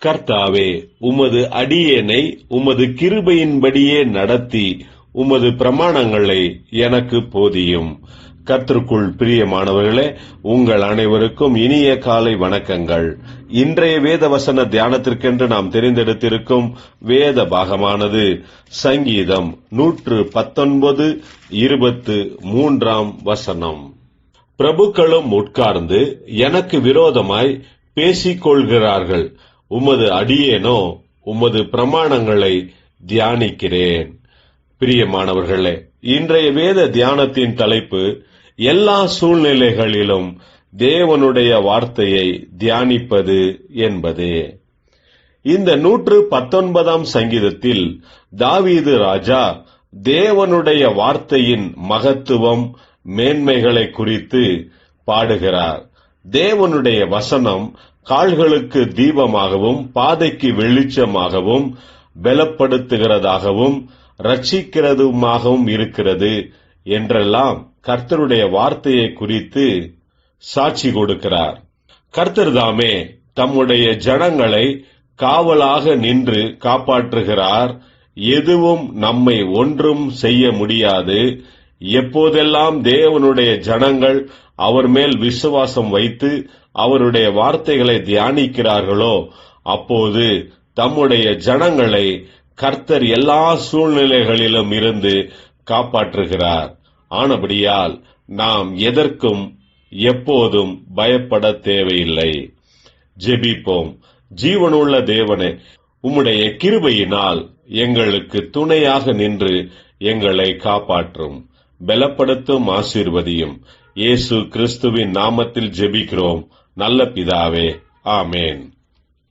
கர்த்தாவே, உமது அடியேனை உமது கிருபையின்படியே நடத்தி உமது பிரமாணங்களை எனக்கு போதியும். கர்த்தருக்குள் பிரியமானவர்களே, உங்கள் அனைவருக்கும் இனிய காலை வணக்கங்கள். இன்றைய வேத வசன தியானத்திற்கென்று நாம் தெரிந்தெடுத்திருக்கும் வேத பாகமானது சங்கீதம் 119:23. பிரபுக்களும் உட்கார்ந்து எனக்கு விரோதமாய் பேசிக்கொள்கிறார்கள், உமது அடியேனோ உமது பிரமாணங்களை தியானிக்கிறேன். பிரியமானவர்களே, இன்றைய வேத தியானத்தின் தலைப்பு எல்லா சூழ்நிலைகளிலும் தேவனுடைய வார்த்தையை தியானிப்பது என்பதே. இந்த 119 சங்கீதத்தில் தாவீது ராஜா தேவனுடைய வார்த்தையின் மகத்துவம், மேன்மைகளை குறித்து பாடுகிறார். தேவனுடைய வசனம் கால்களுக்கு தீபமாகவும் பாதைக்கு வெளிச்சமாகவும் பலப்படுத்துகிறதாகவும் ரட்சிக்கிறதுமாகவும் இருக்கிறது என்றெல்லாம் கர்த்தருடைய வார்த்தையை குறித்து சாட்சி கொடுக்கிறார். கர்த்தர் தாமே தம்முடைய ஜனங்களை காவலாக நின்று காப்பாற்றுகிறார். எதுவும் நம்மை ஒன்றும் செய்ய முடியாது. எப்போதெல்லாம் தேவனுடைய ஜனங்கள் அவர் மேல் விசுவாசம் வைத்து அவருடைய வார்த்தைகளை தியானிக்கிறார்களோ அப்போது தம்முடைய ஜனங்களை கர்த்தர் எல்லா சூழ்நிலைகளிலும் இருந்து காப்பாற்றுகிறார். ஆனபடியால் நாம் எதற்கும் எப்போதும் பயப்பட தேவையில்லை. ஜெபிப்போம். ஜீவனுள்ள தேவனே, உம்முடைய கிருபையினால் எங்களுக்கு துணையாக நின்று எங்களை காப்பாற்றும், பலப்படுத்தும், ஆசீர்வதியும். இயேசு கிறிஸ்துவின் நாமத்தில் ஜெபிக்கிறோம் நல்ல பிதாவே, ஆமேன்.